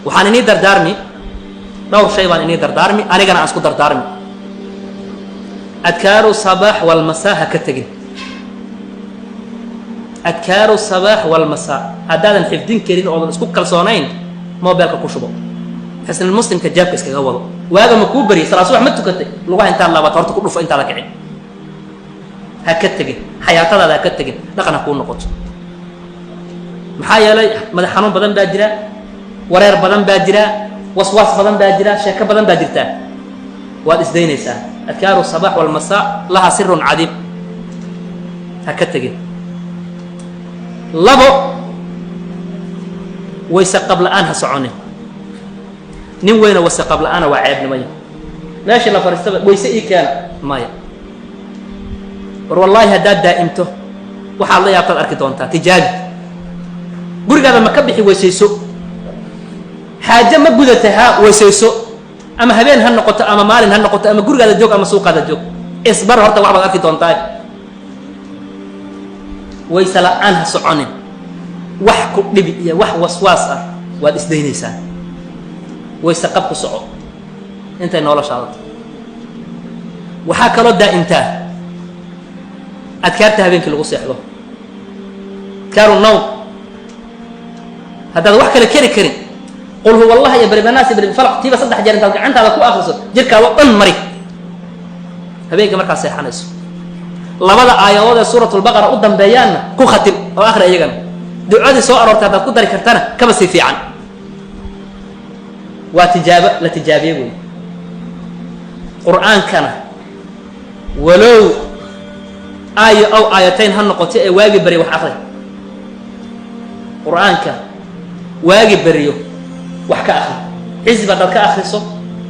waxaan inii dardaarmi dhowr shay baan inii dardaarmi anigana aan isku dardaarmi adkaaru sabaax walmasaa ha ka tegin adkaaru sabaax walmasaa haddaadan xifdin karin oodan isku kalsoonayn mobilka ku shubo xisnul muslimka jaabka iskaga wado waaga ma kuu bariyay salaad subax ma tukatay lugaha intaad laabato horta ku dhufo intaada kicin ha ka tegin xayaatadaada ha ka tegin dhaqan ha kuu noqoto maxaa yeelay madax xanuun badan baa jira wareer badan baa jira waswaas badan baa jira sheeko badan baa jirtaa waad isdaynaysaa adkaaru sabaax walmasaa laha sirun cadiim ha ka tegin labo wayse qab la'aan ha soconin nin weyna wayse qab la'aana waa ceebnimaya meeshii la fariistaba wayse ii keena maya war wallaahi haddaad daa'imto waxaad la yaabtaad arki doontaa tijaabi gurigaada ma ka bixi weysayso xaaje ma gudata ha weysayso ama habeen ha noqoto ama maalin ha noqoto ama gurigaada joog ama suuqaada joog isbar horta wax baad arki doontaa wayse la'aan ha soconin wax ku dhibi iyo wax waswaas ah waad isdaynaysaa wayse qab ku soco intay noloshaada waxaa kaloo daa'imtaa adkaarta habeenkii lagu seexdo adkaaru nawm haddaad wax kale keri karin qul huwa allah iyo baribanaas iyo barifalaq tiiba 3 jeer intaad gacantaada ku akhriso jirkaada dhan mari habeenkii markaad seexanayso labada aayadood ee suuratul baqara u dambeeyaanna ku khatim oo akhri iyagana ducadii soo aroortay haddaad ku dari kartana kaba sii fiican waa tijaabo la tijaabiye wey qur'aankana walow aayo aw aayatayn ha noqoto ee waagi bari wax akhri qur'aanka waagi bariyo wax ka akhri xisb haddaad ka akhriso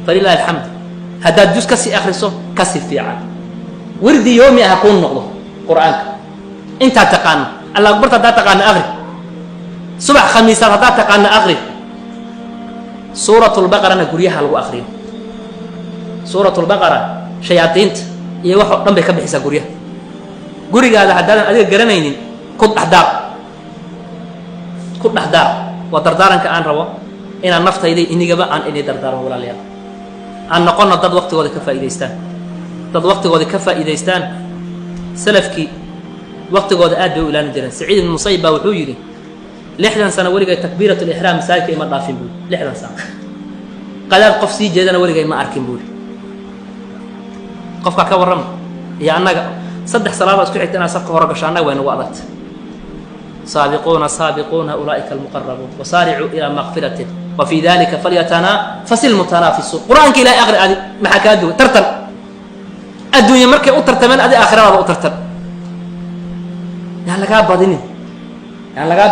falilahi alxamd haddaad jus ka sii akhriso ka sii fiican wirdi yoomi ah kuu noqdo qur'aanka intaad taqaano allah akbarta haddaad taqaano akhri subax khamiisaad haddaad taqaano akhri suuratu lbaqarana guryaha lagu akhriyo suuratu lbaqara shayaadiinta iyo wax oo dhan bay ka bixisaa guryaha gurigaada haddaadan adiga garanaynin ku dhexdaar waa dardaaranka aan rabo inaan naftayda inigaba aan inii dardaarmo walaalayaal aan noqono dad waqtigooda ka faa'iidaystaan salafkii waqtigooda aad bay u ilaalin jireen saciid ibn musayib baa wuxuu yidhi 60 sano weligay takbiirat lixraam masaajidka ima dhaafin buuri 60 sano qadaad qof sii jeedana weligay ma arkin buuri qofka ka warrama iyo annaga 3 salaadood isku xigta inaad safka hore gasho annaga way nagu adagta saabiquuna ulaa'ika almuqarrabuun wasaaricuu ilaa maqfiratin wa fii dalika falyatanaafasil mutanaafisun qur'aanka ilaahay akhri adi maxaa kaa duwan tartan adduunya markay u tartameen adi aakhiradaada u tartan yaan lagaa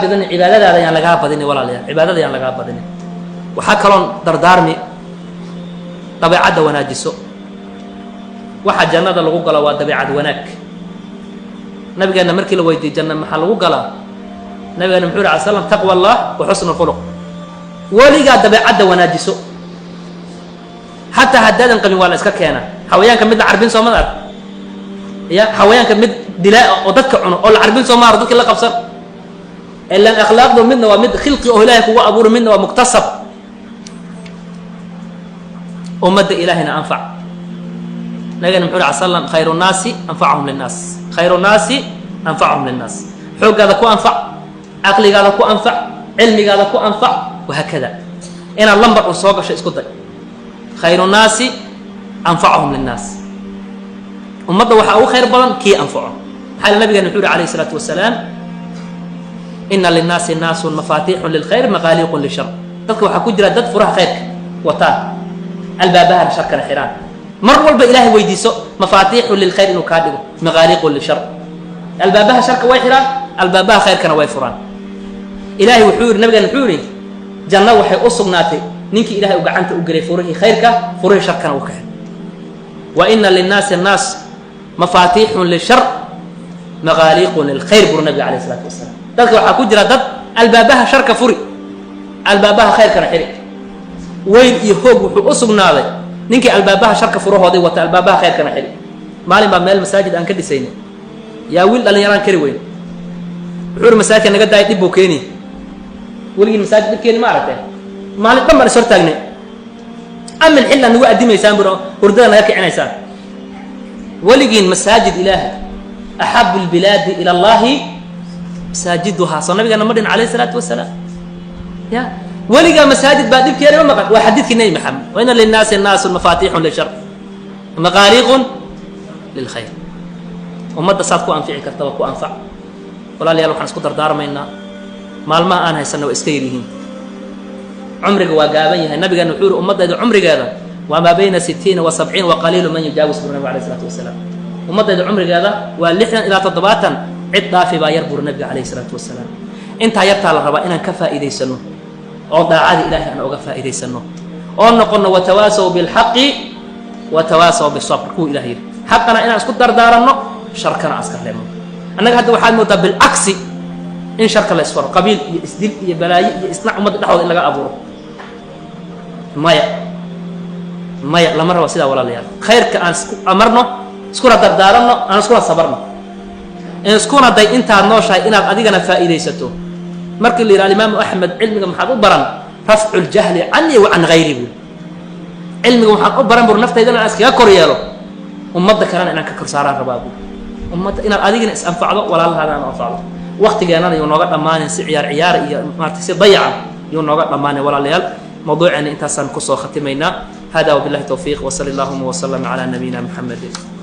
badinin cibaadadaada yaan lagaa badinin walaalayaal cibaadada yaan lagaa badinin waxaa kaloon dardaarmi dabeecadda wanaajiso waxa jannada lagu galo waa dabeecad wanaag nabigeenna markii la weydiiyey janna maxaa lagu galaa nabigeenna muxuu yidhi slam taqwa allah wa xusnu lkhuluq weligaa dabeecadda wanaajiso xataa haddaadan qabin waa la iska keenaa xawayaanka mid la carbin soomada ark ya xawayaanka mid dilaa oo dadka cuno oo la carbin sooma ark dadkii la qabsan ilaan akhlaaqdu midna waa mid khilqi oo ilaahay kugu abuuray midna waa muktasab ummadda ilaahayna anfac nabigeenna muxuu yidhi slam khayru nnaasi anfacahum linnaas xooggaada ku anfac caqligaada ku anfac cilmigaada ku anfac wahaakada inaad lambar un soo gasho isku day khayru nnaasi anfacahum linnaas ummadda waxaa ugu khayr badan kii anfaco maxaa yeel nabigeenna wuxuu yidhi calayhi salaatu wasalaam ina linnaasi naasun mafaatiixun lilkhayr maqaaliiqun lishar dadka waxaa ku jira dad furaha khayrka wataan albaabahana sharkana xiraan mar walba ilaahay weydiiso mafaatiixun lilkhayr inuu kaa dhigo maqaaliiqun lishar albaabaha sharka way xiraan albaabaha khayrkana way furaan ilaahay wuxuu yidhi nabigeena wuxuu yidhi janno waxay u sugnaatay ninkii ilahay u gacanta u gelay furihii khayrka furihii sharkana uu ka xir wa ina linnaasi naas mafaatiixun lishar maqaaliiqun lilkhayr buru nabiga calayh isalaatu wasalaam dadka waxaa ku jira dad albaabaha sharka furi albaabaha khayrkana xiri weyn iyo hoog wuxuu u sugnaaday ninkii albaabaha sharka furahooday wata albaabaha khayrkana xiri maalin baa meel masaajid aan ka dhisayna yaa wiil dhallinyaraan kari weyn wuxuu yidhi masaajidka naga daaya dhib buu keeni weligii masaajid dhib keeni ma aragtee مالك دمر سرتاجني أما الحلة نقول أدي ميسان برا وردنا ياك عنيسان ولقين مساجد إلهي أحب البلاد إلى الله مساجدها صلى الله عليه الصلاة والسلام يا ولقى مساجد بعد كثير ما قد وحديث النبي محمد وإن للناس المفاتيح للشر مغاليق للخير ومدى صادكو أنفعي كرتبكو أنفع ولا لي يالو حنسكو دردار مينا مال ما أنا هيسنو إسكيريهين عمرك وقابيه النبي قال نحور أمدى عمرك هذا وما بين 60 و70 وقليل من يجاوز النبي عليه الصلاة والسلام أمدى عمرك هذا واللحنا إلى تضباطا عد في باير بور النبي عليه الصلاة والسلام انت يبتع الربا إن كفى إيدي سنو أو داعي إلهي أن أغفى إيدي سنو أو نقولنا وتواسوا بالحق وتواسوا بالصبر كو إلهي حقنا إن أسكت دردارنا شركنا أسكت لهم أنا هذا واحد مدة بالعكس إن شرك الله يسفر قبيل يسدل يبلاي يصنع مدة نحو إلا أبوه مايا لما روا سيدا ولا ليال خير كأن أمرنا سكورة دردارنا أنا سكورة صبرنا إن سكورة داي أنت النوشة إن أدينا فائدة ستو مرك اللي رأى الإمام أحمد علمك محاضر برا رفع الجهل عني وعن غيري علمك محاضر برا برنفته إذا أنا أسكي أكور يالو ومدة كران إنك كرساران ربابو ومدة إن أدينا أنفعه ولا الله هذا أنا أنفعه وقت جانا يونغات أمانة عيار ما تسي ضيعة يونغات أمانة ولا ليال موضوع أن أنت سنكسو ختمينا هذا وبالله التوفيق وصلى الله وسلم على نبينا محمد